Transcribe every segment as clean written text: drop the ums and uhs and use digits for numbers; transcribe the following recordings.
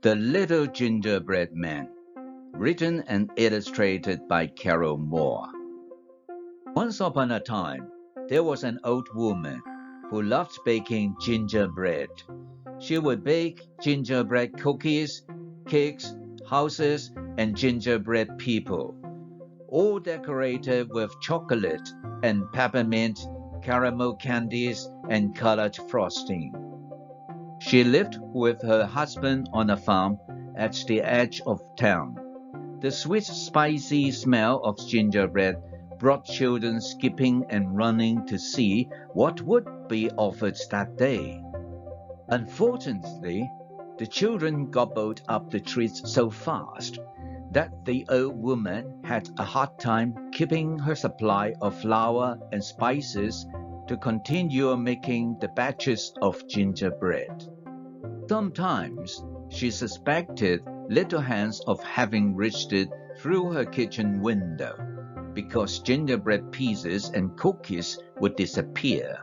The Little Gingerbread Man, written and illustrated by Carol Moore. Once upon a time, there was an old woman who loved baking gingerbread. She would bake gingerbread cookies, cakes, houses, and gingerbread people, all decorated with chocolate and peppermint, caramel candies, and colored frosting. She lived with her husband on a farm at the edge of town. The sweet, spicy smell of gingerbread brought children skipping and running to see what would be offered that day. Unfortunately, the children gobbled up the treats so fast that the old woman had a hard time keeping her supply of flour and spices to continue making the batches of gingerbread. Sometimes she suspected little hands of having reached it through her kitchen window, because gingerbread pieces and cookies would disappear.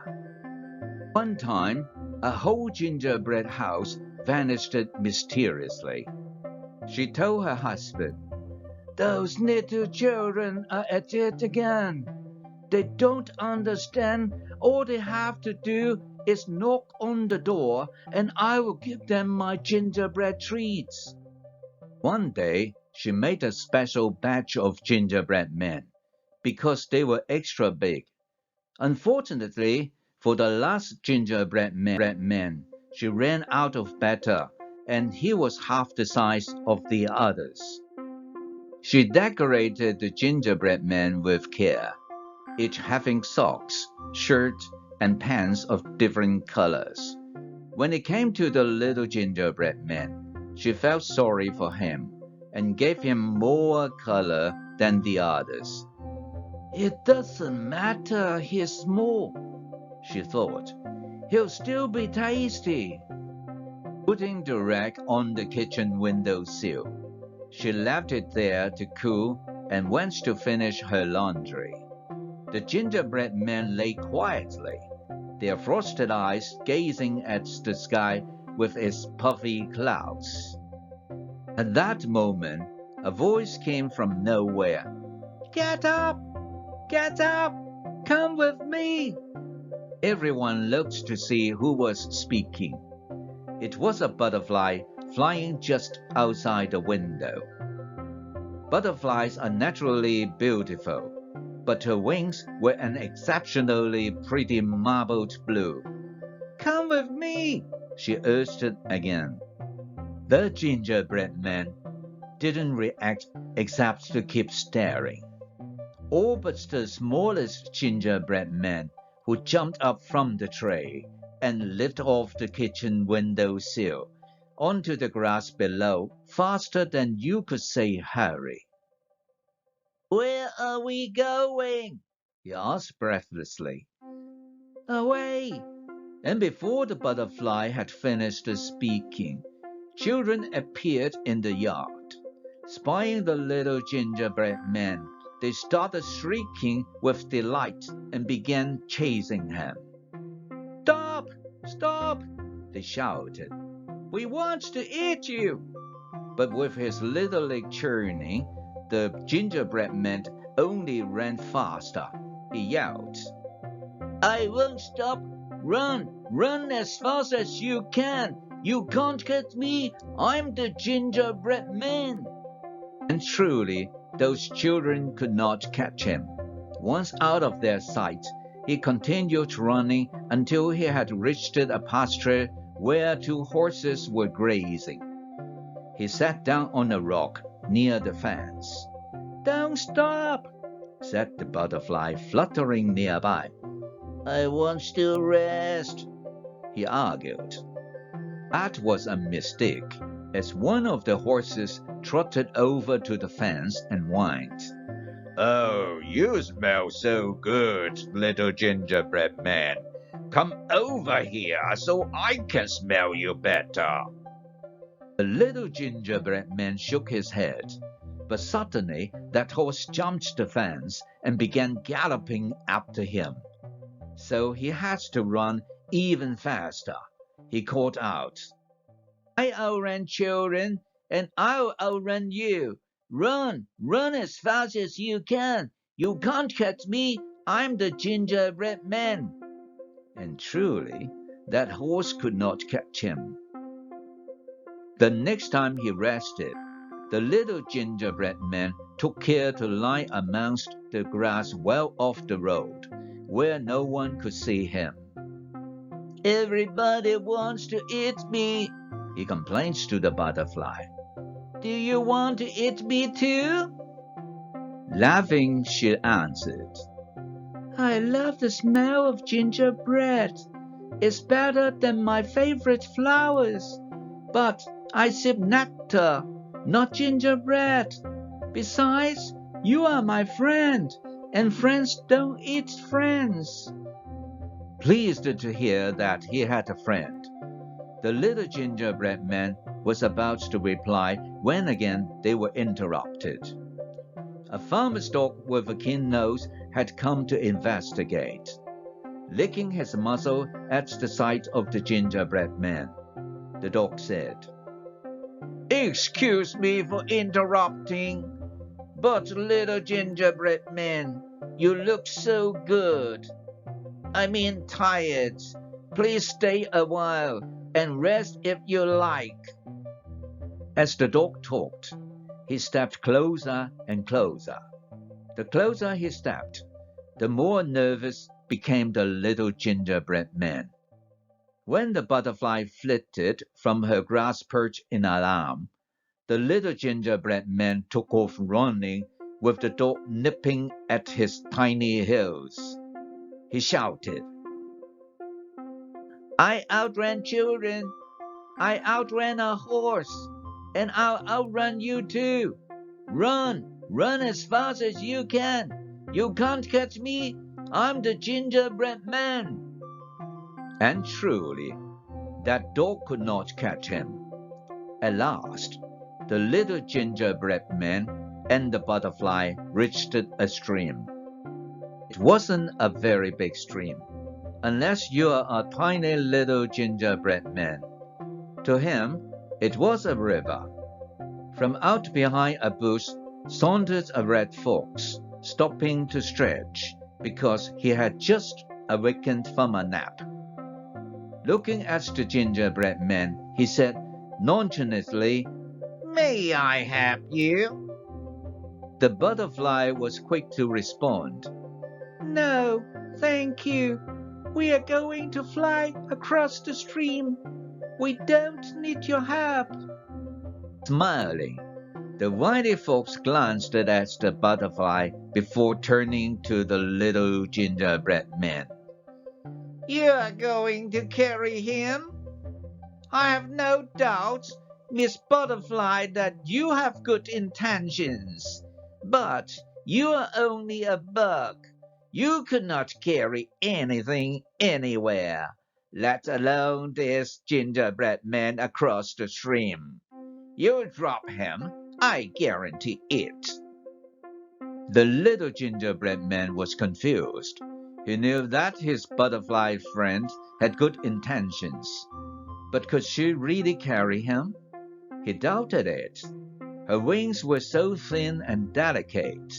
One time, a whole gingerbread house vanished mysteriously. She told her husband, "Those little children are at it again. They don't understand. All they have to do is knock on the door, and I will give them my gingerbread treats." One day, she made a special batch of gingerbread men, because they were extra big. Unfortunately, for the last gingerbread man, she ran out of batter, and he was half the size of the others. She decorated the gingerbread man with care, each having socks, shirt, and pants of different colors. When it came to the little gingerbread man, she felt sorry for him and gave him more color than the others. "It doesn't matter he's small," she thought. "He'll still be tasty." Putting the rag on the kitchen windowsill, she left it there to cool and went to finish her laundry. The gingerbread man lay quietly, their frosted eyes gazing at the sky with its puffy clouds. At that moment, a voice came from nowhere. "Get up! Get up! Come with me!" Everyone looked to see who was speaking. It was a butterfly flying just outside the window. Butterflies are naturally beautiful, but her wings were an exceptionally pretty marbled blue. "Come with me," she urged again. The gingerbread man didn't react except to keep staring. All but the smallest gingerbread man, who jumped up from the tray and leaped off the kitchen windowsill onto the grass below faster than you could say hurry. "Where are we going?" he asked breathlessly. "Away!" And before the butterfly had finished speaking, children appeared in the yard. Spying the little gingerbread man, they started shrieking with delight and began chasing him. "Stop! Stop!" they shouted. "We want to eat you!" But with his little leg churning, the gingerbread man only ran faster. He yelled, "I won't stop! Run! Run as fast as you can! You can't catch me! I'm the gingerbread man!" And truly, those children could not catch him. Once out of their sight, he continued running until he had reached a pasture where two horses were grazing. He sat down on a rock near the fence. "Don't stop," said the butterfly fluttering nearby. "I want to rest," he argued. That was a mistake, as one of the horses trotted over to the fence and whined. "Oh, you smell so good, little gingerbread man. Come over here so I can smell you better." The little gingerbread man shook his head, but suddenly that horse jumped the fence and began galloping after him. So he had to run even faster. He called out, I outrun children, and I'll outrun you. Run, run as fast as you can. You can't catch me. I'm the gingerbread man. And truly, that horse could not catch him. The next time he rested, the little gingerbread man took care to lie amongst the grass well off the road, where no one could see him. Everybody wants to eat me, he complains to the butterfly. Do you want to eat me too? Laughing, she answered, I love the smell of gingerbread. It's better than my favorite flowers. But I sip nectar, not gingerbread. Besides, you are my friend, and friends don't eat friends. Pleased to hear that he had a friend, the little gingerbread man was about to reply when again they were interrupted. A farmer's dog with a keen nose had come to investigate. Licking his muzzle at the sight of the gingerbread man, the dog said, Excuse me for interrupting, but little gingerbread man, you look so good. I mean tired. Please stay a while and rest if you like. As the dog talked, he stepped closer and closer. The closer he stepped, the more nervous became the little gingerbread man. When the butterfly flitted from her grass perch in alarm, the little gingerbread man took off running with the dog nipping at his tiny heels. He shouted, I outran children, I outran a horse, and I'll outrun you too. Run, run as fast as you can. You can't catch me, I'm the gingerbread man. And truly, that dog could not catch him. At last, the little gingerbread man and the butterfly reached a stream. It wasn't a very big stream, unless you are a tiny little gingerbread man. To him, it was a river. From out behind a bush sauntered a red fox, stopping to stretch because he had just awakened from a nap. Looking at the gingerbread man, he said nonchalantly, May I help you? The butterfly was quick to respond, No, thank you. We are going to fly across the stream. We don't need your help. Smiling, the wily fox glanced at the butterfly before turning to the little gingerbread man. You are going to carry him? I have no doubt, Miss Butterfly, that you have good intentions. But you are only a bug. You could not carry anything anywhere, let alone this gingerbread man across the stream. You drop him, I guarantee it. The little gingerbread man was confused. He knew that his butterfly friend had good intentions. But could she really carry him? He doubted it. Her wings were so thin and delicate.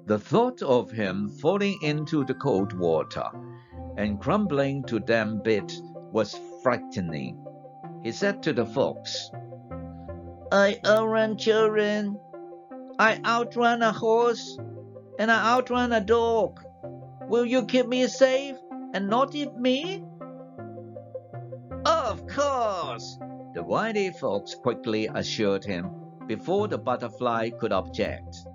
The thought of him falling into the cold water and crumbling to damp bit was frightening. He said to the fox, I outrun children, I outrun a horse, and I outrun a dog. Will you keep me safe and not eat me? Of course, the wily fox quickly assured him before the butterfly could object.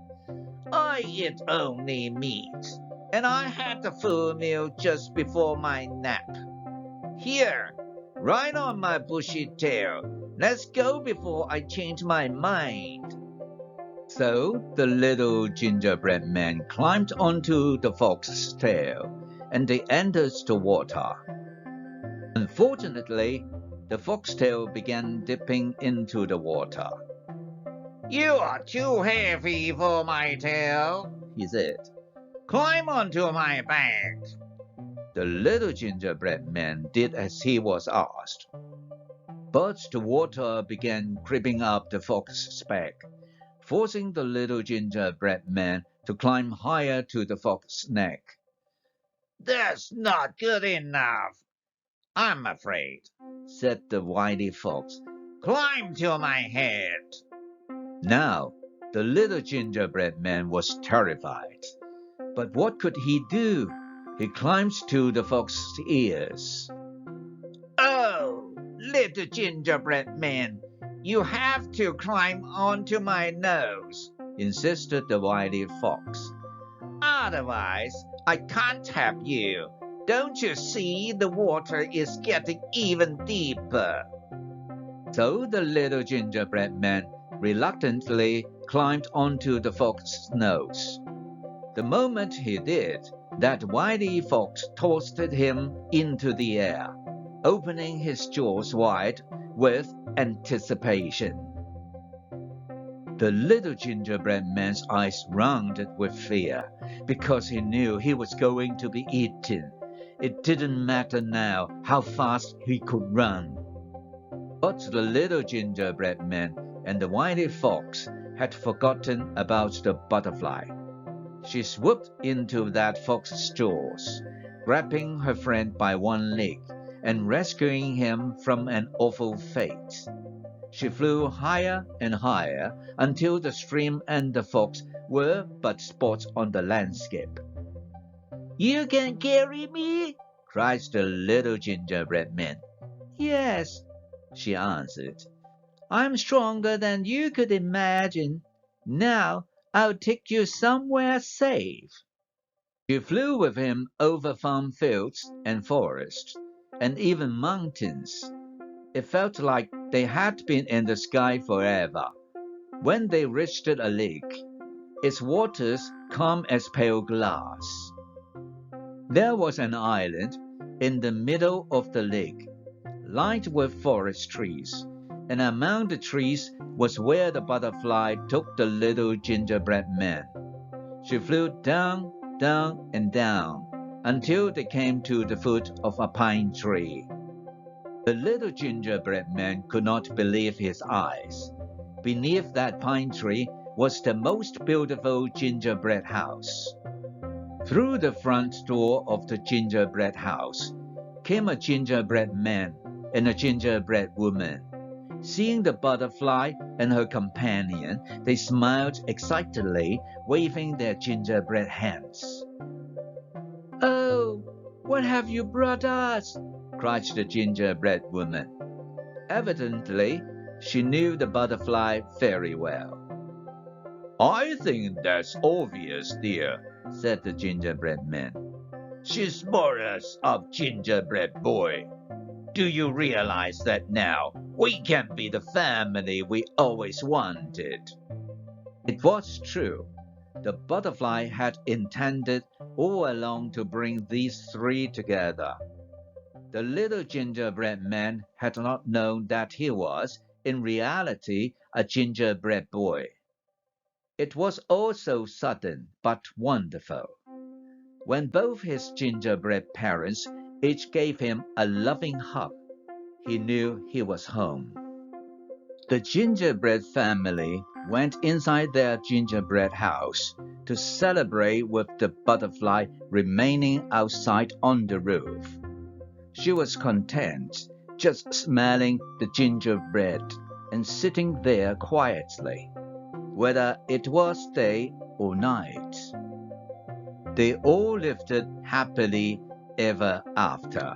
I eat only meat, and I had a full meal just before my nap. Here, ride on my bushy tail. Let's go before I change my mind. So the little gingerbread man climbed onto the fox's tail, and they entered the water. Unfortunately, the foxtail began dipping into the water. You are too heavy for my tail, he said. Climb onto my back. The little gingerbread man did as he was asked. But the water began creeping up the fox's back, forcing the little gingerbread man to climb higher to the fox's neck. "That's not good enough, I'm afraid," said the wily fox. "Climb to my head." Now, the little gingerbread man was terrified. But what could he do? He climbed to the fox's ears. "Oh, little gingerbread man, you have to climb onto my nose," insisted the wily fox. "Otherwise, I can't help you. Don't you see the water is getting even deeper?" So the little gingerbread man reluctantly climbed onto the fox's nose. The moment he did, that wily fox tossed him into the air, opening his jaws wide with anticipation. The little gingerbread man's eyes rounded with fear, because he knew he was going to be eaten. It didn't matter now how fast he could run. But the little gingerbread man and the wily fox had forgotten about the butterfly. She swooped into that fox's jaws, grabbing her friend by one leg and rescuing him from an awful fate. She flew higher and higher until the stream and the fox were but spots on the landscape. "You can carry me?" cried the little gingerbread man. "Yes," she answered. "I'm stronger than you could imagine. Now I'll take you somewhere safe." She flew with him over farm fields and forests, and even mountains. It felt like they had been in the sky forever. When they reached a lake, its waters calm as pale glass. There was an island in the middle of the lake, lined with forest trees, and among the trees was where the butterfly took the little gingerbread man. She flew down, down, and down, until they came to the foot of a pine tree. The little gingerbread man could not believe his eyes. Beneath that pine tree was the most beautiful gingerbread house. Through the front door of the gingerbread house came a gingerbread man and a gingerbread woman. Seeing the butterfly and her companion, they smiled excitedly, waving their gingerbread hands. "Oh, what have you brought us?" cried the gingerbread woman. Evidently, she knew the butterfly very well. "I think that's obvious, dear," said the gingerbread man. "She's Boris of Gingerbread Boy. Do you realize that now we can be the family we always wanted?" It was true. The butterfly had intended all along to bring these three together. The little gingerbread man had not known that he was, in reality, a gingerbread boy. It was all so sudden but wonderful. When both his gingerbread parents each gave him a loving hug, he knew he was home. The gingerbread family went inside their gingerbread house to celebrate with the butterfly remaining outside on the roof. She was content, just smelling the gingerbread and sitting there quietly, whether it was day or night. They all lived happily ever after.